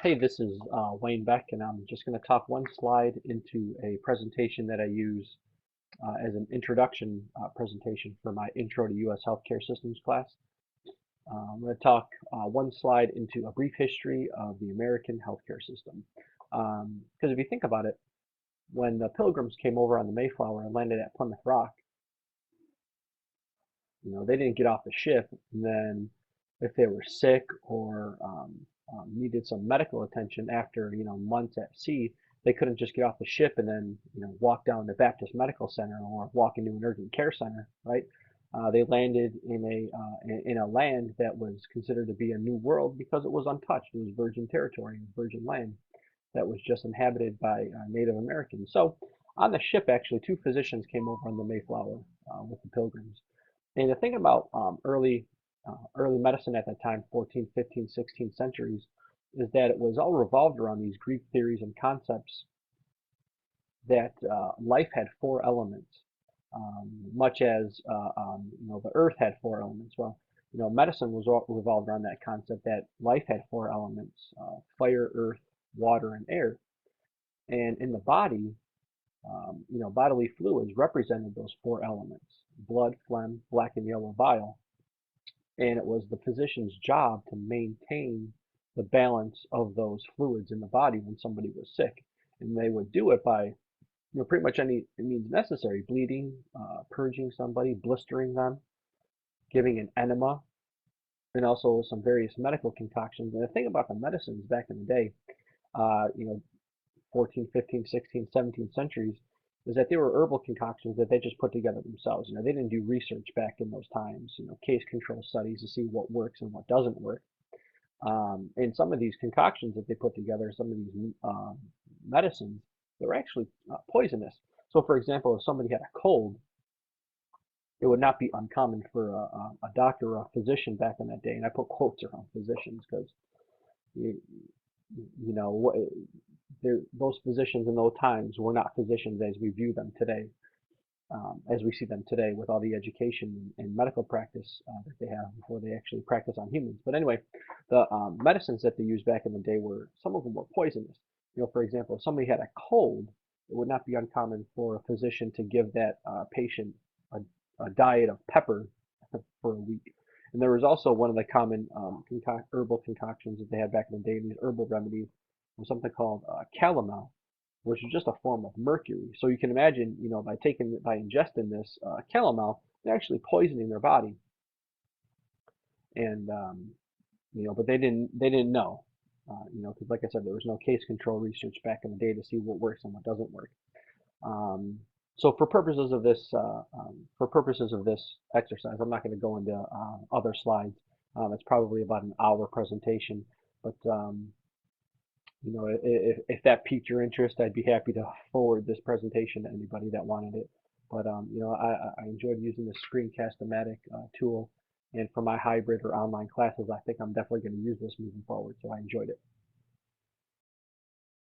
Hey, this is Wayne Beck, and I'm just going to talk one slide into a presentation that I use as an introduction presentation for my Intro to U.S. Healthcare Systems class. I'm going to talk one slide into a brief history of the American healthcare system. Because if you think about it, when the Pilgrims came over on the Mayflower and landed at Plymouth Rock, they didn't get off the ship, and then if they were sick or needed some medical attention after months at sea, they couldn't just get off the ship and then walk down to Baptist Medical Center or walk into an urgent care center, right? They landed in a land that was considered to be a new world because it was untouched. It was virgin territory, virgin land that was just inhabited by Native Americans. So on the ship, actually, two physicians came over on the Mayflower with the Pilgrims. And the thing about early medicine at that time, 14th, 15th, 16th centuries, is that it was all revolved around these Greek theories and concepts that life had four elements, much as the earth had four elements. Well, medicine was all revolved around that concept that life had four elements: fire, earth, water, and air. And in the body, bodily fluids represented those four elements: blood, phlegm, black and yellow bile. And it was the physician's job to maintain the balance of those fluids in the body when somebody was sick. And they would do it by pretty much any means necessary: bleeding, purging somebody, blistering them, giving an enema, and also some various medical concoctions. And the thing about the medicines back in the day, uh, you know, 14th, 15th, 16th, 17th centuries, is that they were herbal concoctions that they just put together themselves. They didn't do research back in those times, case control studies to see what works and what doesn't work. And some of these concoctions that they put together, some of these medicines, they were actually poisonous. So, for example, if somebody had a cold, it would not be uncommon for a doctor or a physician back in that day, and I put quotes around physicians because you, you know what those physicians in those times were not physicians as we view them today, as we see them today with all the education and medical practice that they have before they actually practice on humans. But anyway, the medicines that they used back in the day some of them were poisonous. For example, if somebody had a cold, it would not be uncommon for a physician to give that patient a, a diet of pepper for a week. And there was also one of the common herbal concoctions that they had back in the day, these herbal remedies, was something called calomel, which is just a form of mercury. So you can imagine, by ingesting this calomel, they're actually poisoning their body. And but they didn't know, because like I said, there was no case control research back in the day to see what works and what doesn't work. Um, so for purposes of this exercise, I'm not going to go into other slides. It's probably about an hour presentation, but if that piqued your interest, I'd be happy to forward this presentation to anybody that wanted it. But I enjoyed using the Screencast-O-Matic tool, and for my hybrid or online classes, I think I'm definitely going to use this moving forward. So I enjoyed it.